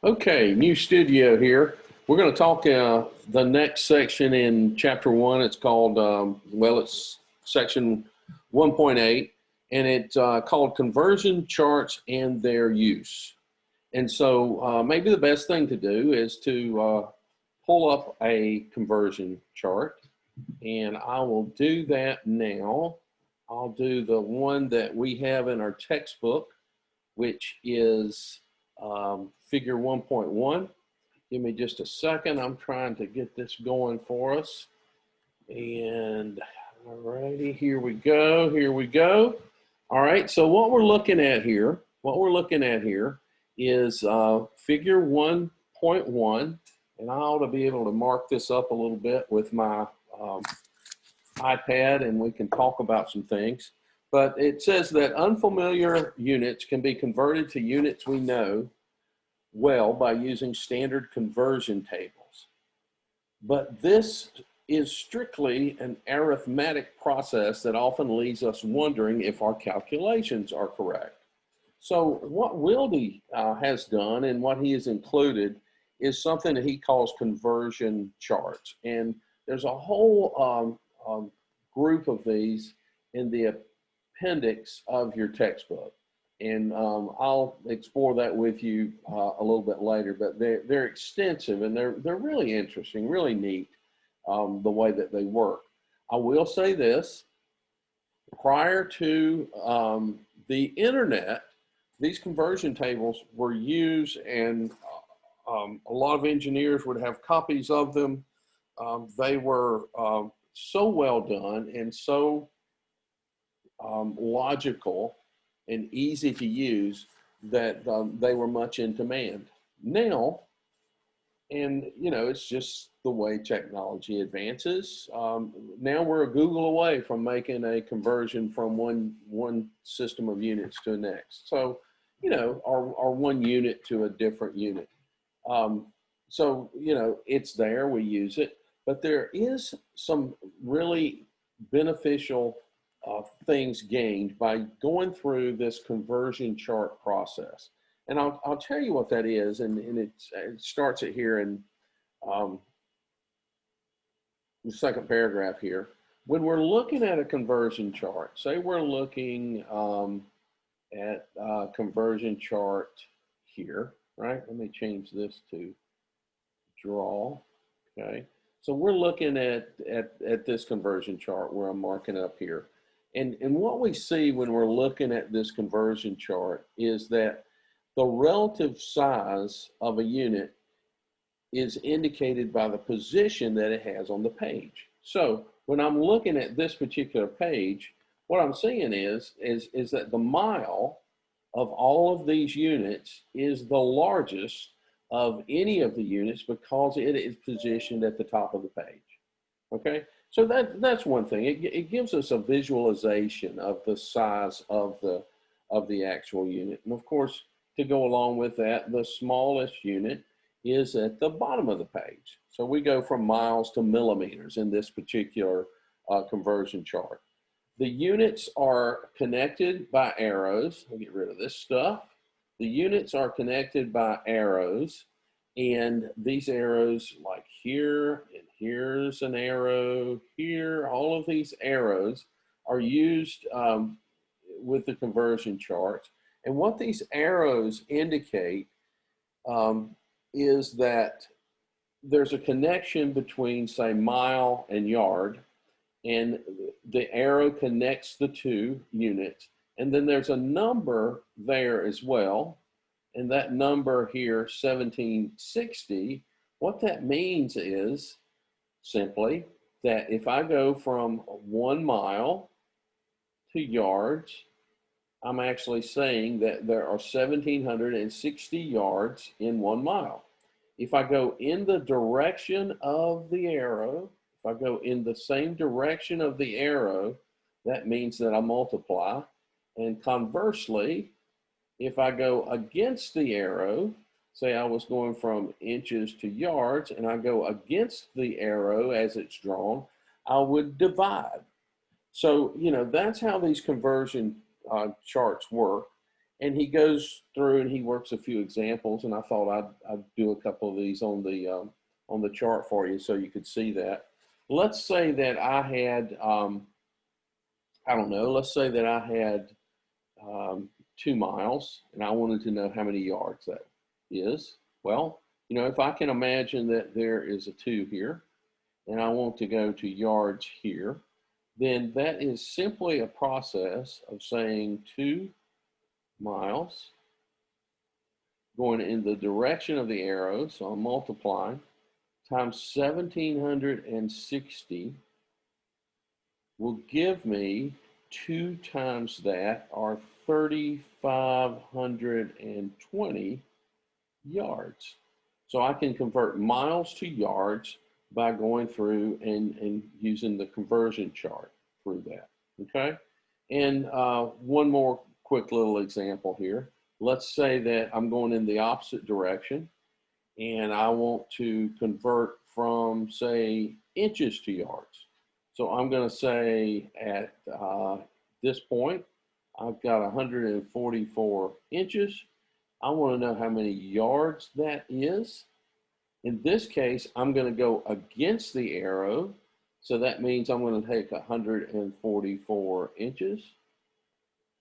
Okay, new studio here. We're going to talk the next section in chapter one. It's called, it's section 1.8, and it's called conversion charts and their use. And so maybe the best thing to do is to pull up a conversion chart, and I will do that now. I'll do the one that we have in our textbook, which is figure 1.1. Give me just a second. I'm trying to get this going for us. And all righty, here we go. Here we go. All right, so what we're looking at here is figure 1.1, and I ought to be able to mark this up a little bit with my iPad, and we can talk about some things. But it says that unfamiliar units can be converted to units we know well by using standard conversion tables. But this is strictly an arithmetic process that often leaves us wondering if our calculations are correct. So what Wilde has done and what he has included is something that he calls conversion charts. And there's a whole group of these in the appendix of your textbook. And I'll explore that with you a little bit later, but they're extensive and they're really interesting, really neat, the way that they work. I will say this, prior to the internet, these conversion tables were used, and a lot of engineers would have copies of them. They were so well done and so logical and easy to use that they were much in demand. Now, and you know, it's just the way technology advances. Now we're a Google away from making a conversion from one system of units to the next. So, you know, or one unit to a different unit. So, you know, it's there, we use it, but there is some really beneficial things gained by going through this conversion chart process. And I'll tell you what that is, and it starts it here in the second paragraph here. When we're looking at a conversion chart, say we're looking at a conversion chart here, right? Let me change this to draw, okay? So we're looking at this conversion chart where I'm marking up here. And what we see when we're looking at this conversion chart is that the relative size of a unit is indicated by the position that it has on the page. So when I'm looking at this particular page, what I'm seeing is that the mile of all of these units is the largest of any of the units because it is positioned at the top of the page. Okay, so that's one thing. It gives us a visualization of the size of the actual unit. And of course, to go along with that, the smallest unit is at the bottom of the page. So we go from miles to millimeters in this particular conversion chart. The units are connected by arrows. I'll get rid of this stuff. The units are connected by arrows, and these arrows, like here, and here's an arrow here, all of these arrows are used with the conversion charts. And what these arrows indicate is that there's a connection between, say, mile and yard, and the arrow connects the two units. And then there's a number there as well. And that number here, 1760, what that means is simply that if I go from 1 mile to yards, I'm actually saying that there are 1,760 yards in 1 mile. If I go in the direction of the arrow, if I go in the same direction of the arrow, that means that I multiply. And conversely, if I go against the arrow, say I was going from inches to yards, and I go against the arrow as it's drawn, I would divide. So, you know, that's how these conversion charts work. And he goes through and he works a few examples, and I thought I'd do a couple of these on the chart for you so you could see that. Let's say that I had, I don't know, let's say that I had 2 miles and I wanted to know how many yards that is. Well, you know, if I can imagine that there is a 2 here and I want to go to yards here, then that is simply a process of saying 2 miles going in the direction of the arrow, so I'm multiplying, times 1760 will give me 2 times that, or 3,520 yards. So I can convert miles to yards by going through and using the conversion chart through that, okay? And one more quick little example here. Let's say that I'm going in the opposite direction and I want to convert from, say, inches to yards. So I'm going to say at this point, I've got 144 inches. I want to know how many yards that is. In this case, I'm going to go against the arrow. So that means I'm going to take 144 inches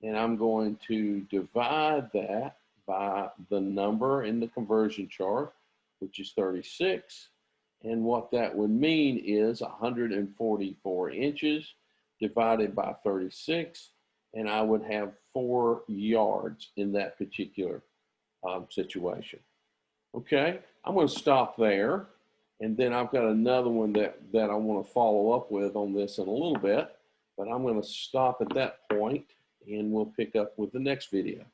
and I'm going to divide that by the number in the conversion chart, which is 36. And what that would mean is 144 inches divided by 36, and I would have 4 yards in that particular situation. Okay, I'm going to stop there, and then I've got another one that I want to follow up with on this in a little bit, but I'm going to stop at that point, and we'll pick up with the next video.